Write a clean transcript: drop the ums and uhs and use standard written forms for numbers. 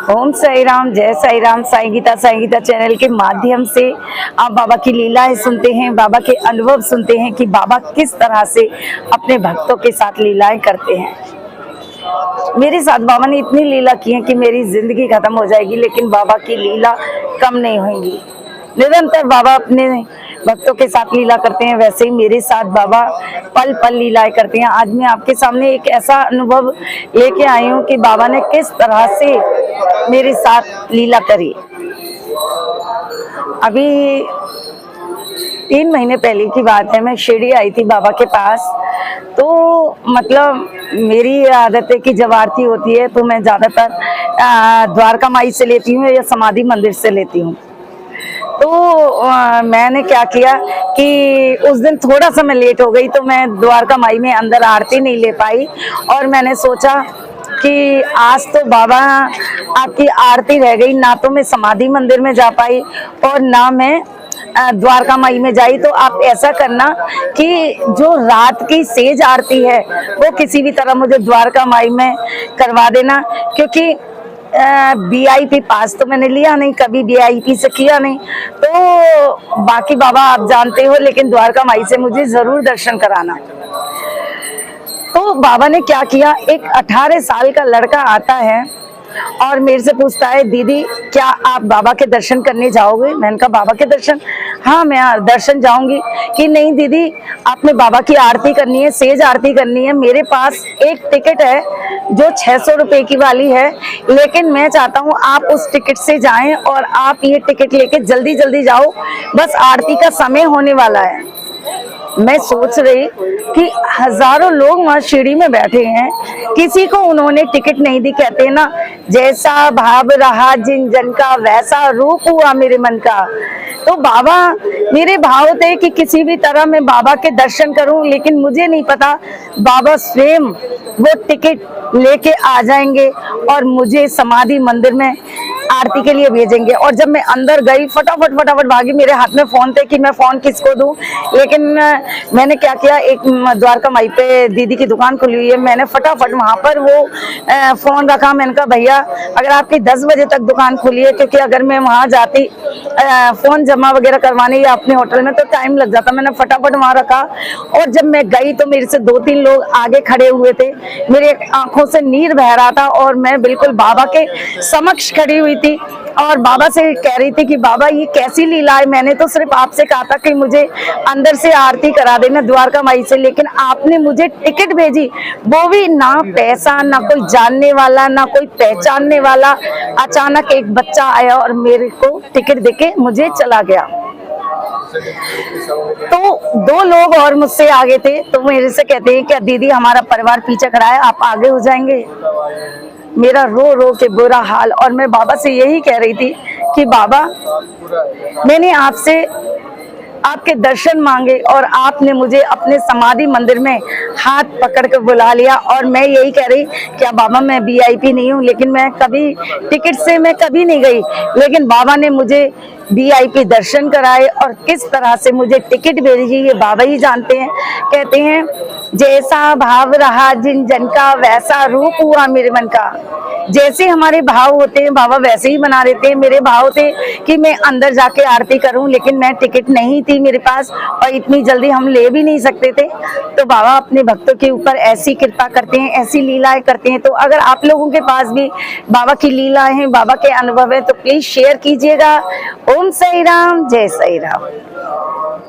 ओम साई राम, जय साई राम। साई गीता चैनल के माध्यम से आप बाबा की लीलाएं सुनते हैं, बाबा के अनुभव सुनते हैं कि बाबा किस तरह से अपने भक्तों के साथ लीलाएं करते हैं। मेरे साथ बाबा ने इतनी लीला की है कि मेरी जिंदगी खत्म हो जाएगी लेकिन बाबा की लीला कम नहीं होगी। निरंतर बाबा अपने भक्तों के साथ लीला करते हैं, वैसे ही मेरे साथ बाबा पल पल लीलाएं करते हैं। आज मैं आपके सामने एक ऐसा अनुभव लेके आई हूँ कि बाबा ने किस तरह से मेरे साथ लीला करी। अभी 3 महीने पहले की बात है, मैं शिरडी आई थी बाबा के पास। तो मतलब मेरी आदत है कि जब आरती होती है तो मैं ज़्यादातर द्वारका माई से लेती हूँ या समाधि मंदिर से लेती हूँ। तो मैंने क्या किया कि उस दिन थोड़ा सा मैं लेट हो गई तो मैं द्वारका माई में अंदर आरती नहीं ले पाई। और मैंने सोचा कि आज तो बाबा आपकी आरती रह गई, ना तो मैं समाधि मंदिर में जा पाई और ना मैं द्वारका माई में जाई। तो आप ऐसा करना कि जो रात की सेज आरती है वो किसी भी तरह मुझे द्वारका माई में करवा देना, क्योंकि VIP पास तो मैंने लिया नहीं, कभी VIP से किया नहीं। तो बाकी बाबा आप जानते हो, लेकिन द्वारका माई से मुझे जरूर दर्शन कराना। तो बाबा ने क्या किया, एक 18 साल का लड़का आता है और मेरे से पूछता है, दीदी क्या आप बाबा के दर्शन करने जाओगे? मैंने कहा बाबा के दर्शन, हाँ मैं दर्शन जाऊंगी। कि नहीं दीदी, आपने बाबा की आरती करनी है, सेज आरती करनी है। मेरे पास एक टिकट है जो 600 रुपए की वाली है, लेकिन मैं चाहता हूँ आप उस टिकट से जाएं और आप ये टिकट लेके जल्दी जल्दी जाओ, बस आरती का समय होने वाला है। मैं सोच रही कि हजारों लोग वहां शिरडी में बैठे हैं, किसी को उन्होंने टिकट नहीं दी। कहते ना, जैसा भाव रहा जिन जन का वैसा रूप हुआ मेरे मन का। तो बाबा, मेरे भाव थे कि किसी भी तरह मैं बाबा के दर्शन करूं, लेकिन मुझे नहीं पता बाबा स्वयं वो टिकट लेके आ जाएंगे और मुझे समाधि मंदिर में आरती के लिए भेजेंगे। और जब मैं अंदर गई, फटाफट भागी, मेरे हाथ में फोन थे कि मैं फोन किसको दूं। लेकिन मैंने क्या किया, एक द्वारका माई पे दीदी की दुकान खुली हुई है, मैंने फटाफट वहां पर वो फोन रखा। मैंने कहा भैया अगर आपकी 10 बजे तक दुकान खुली है, क्योंकि अगर मैं वहां जाती फोन जमा वगैरह करवाने या अपने होटल में तो टाइम लग जाता। मैंने फटाफट वहां रखा और जब मैं गई तो मेरे से 2-3 लोग आगे खड़े हुए थे। मेरे आंखों से नीर बह रहा था और मैं बिल्कुल बाबा के समक्ष खड़ी हुई थी और बाबा से कह रही थी कि बाबा ये कैसी लीला है, मैंने तो सिर्फ आपसे कहा था कि मुझे अंदर से आरती करा देना द्वारका माई से, लेकिन आपने मुझे टिकट भेजी, वो भी ना पैसा, ना कोई जानने वाला, ना कोई पहचानने वाला। अचानक एक बच्चा आया और मेरे को टिकट देके मुझे चला गया। तो 2 लोग और मुझसे आगे थे, तो मेरे से कहते हैं क्या दीदी हमारा परिवार पीछे खड़ा है, आप आगे हो जाएंगे। मेरा रो रो के बुरा हाल। और मैं बाबा से यही कह रही थी कि बाबा मैंने आपसे आपके दर्शन मांगे और आपने मुझे अपने समाधि मंदिर में हाथ पकड़ कर बुला लिया। और मैं यही कह रही, क्या बाबा मैं VIP नहीं हूँ, लेकिन मैं कभी टिकट से मैं कभी नहीं गई, लेकिन बाबा ने मुझे VIP दर्शन कराए और किस तरह से मुझे टिकट भेजी ये बाबा ही जानते हैं। कहते हैं जैसा भाव रहा जिन जन का वैसा रूप हुआ मेरे मन का। जैसे हमारे भाव होते हैं बाबा वैसे ही बना देते हैं। मेरे भाव थे कि मैं अंदर जाके आरती करूं, लेकिन मैं टिकट नहीं थी मेरे पास और इतनी जल्दी हम ले भी नहीं सकते थे। तो बाबा अपने भक्तों के ऊपर ऐसी कृपा करते हैं, ऐसी लीलाएं करते हैं। तो अगर आप लोगों के पास भी बाबा की लीलाएं हैं, बाबा के अनुभव है, तो प्लीज शेयर कीजिएगा। ओम साई राम, जय साई राम।